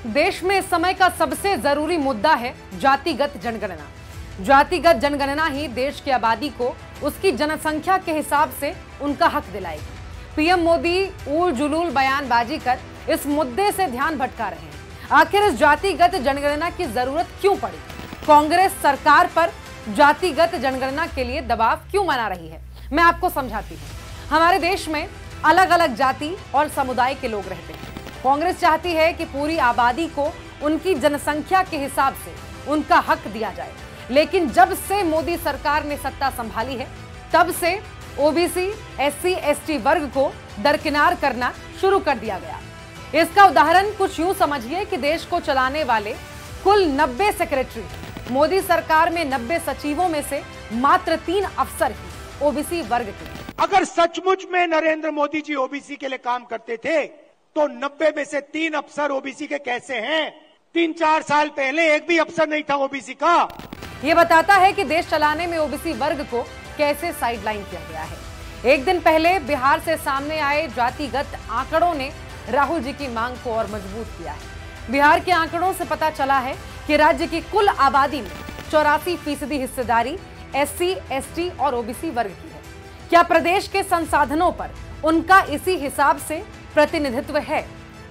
देश में इस समय का सबसे जरूरी मुद्दा है जातिगत जनगणना। जातिगत जनगणना ही देश की आबादी को उसकी जनसंख्या के हिसाब से उनका हक दिलाएगी। पीएम मोदी उल जुलूल बयानबाजी कर इस मुद्दे से ध्यान भटका रहे हैं। आखिर इस जातिगत जनगणना की जरूरत क्यों पड़ी? कांग्रेस सरकार पर जातिगत जनगणना के लिए दबाव क्यों बना रही है? मैं आपको समझाती हूँ। हमारे देश में अलग अलग जाति और समुदाय के लोग रहते हैं। कांग्रेस चाहती है कि पूरी आबादी को उनकी जनसंख्या के हिसाब से उनका हक दिया जाए, लेकिन जब से मोदी सरकार ने सत्ता संभाली है तब से ओबीसी, एससी, एसटी वर्ग को दरकिनार करना शुरू कर दिया गया। इसका उदाहरण कुछ यूं समझिए कि देश को चलाने वाले कुल 90 सेक्रेटरी, मोदी सरकार में 90 सचिवों में से मात्र 3 अफसर ही ओबीसी वर्ग के। अगर सचमुच में नरेंद्र मोदी जी ओबीसी के लिए काम करते थे तो 90 में से 3 अफसर ओबीसी के कैसे हैं? 3-4 साल पहले एक भी अफसर नहीं था ओबीसी का। ये बताता है कि देश चलाने में ओबीसी वर्ग को कैसे साइडलाइन किया गया है। एक दिन पहले बिहार से सामने आए जातिगत आंकड़ों ने राहुल जी की मांग को और मजबूत किया है। बिहार के आंकड़ों से पता चला है कि राज्य की कुल आबादी में 84% हिस्सेदारी एससी, एसटी और ओबीसी वर्ग की है। क्या प्रदेश के संसाधनों पर उनका इसी हिसाब से प्रतिनिधित्व है?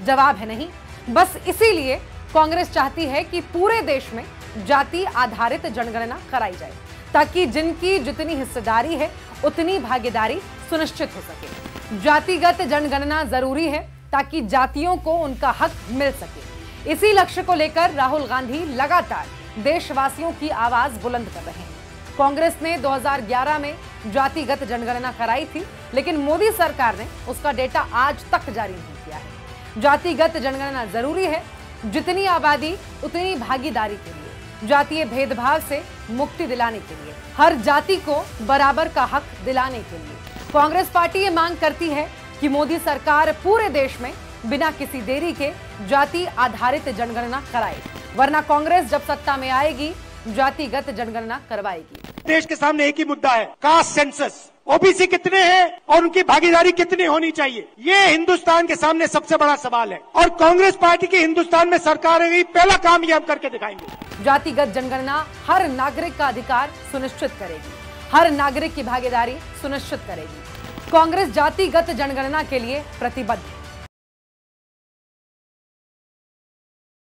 जवाब है नहीं। बस इसीलिए कांग्रेस चाहती है कि पूरे देश में जाति आधारित जनगणना कराई जाए, ताकि जिनकी जितनी हिस्सेदारी है उतनी भागीदारी सुनिश्चित हो सके। जातिगत जनगणना जरूरी है ताकि जातियों को उनका हक मिल सके। इसी लक्ष्य को लेकर राहुल गांधी लगातार देशवासियों की आवाज बुलंद कर रहे हैं। कांग्रेस ने 2011 में जातिगत जनगणना कराई थी, लेकिन मोदी सरकार ने उसका डेटा आज तक जारी नहीं किया है। जातिगत जनगणना जरूरी है, जितनी आबादी उतनी भागीदारी के लिए, जातीय भेदभाव से मुक्ति दिलाने के लिए, हर जाति को बराबर का हक दिलाने के लिए कांग्रेस पार्टी ये मांग करती है कि मोदी सरकार पूरे देश में बिना किसी देरी के जाति आधारित जनगणना कराए, वरना कांग्रेस जब सत्ता में आएगी जातिगत जनगणना करवाएगी। देश के सामने एक ही मुद्दा है, कास्ट सेंसस। ओबीसी कितने हैं और उनकी भागीदारी कितनी होनी चाहिए, ये हिंदुस्तान के सामने सबसे बड़ा सवाल है। और कांग्रेस पार्टी की हिंदुस्तान में सरकार है, पहला काम ये हम करके दिखाएंगे। जातिगत जनगणना हर नागरिक का अधिकार सुनिश्चित करेगी, हर नागरिक की भागीदारी सुनिश्चित करेगी। कांग्रेस जातिगत जनगणना के लिए प्रतिबद्ध है।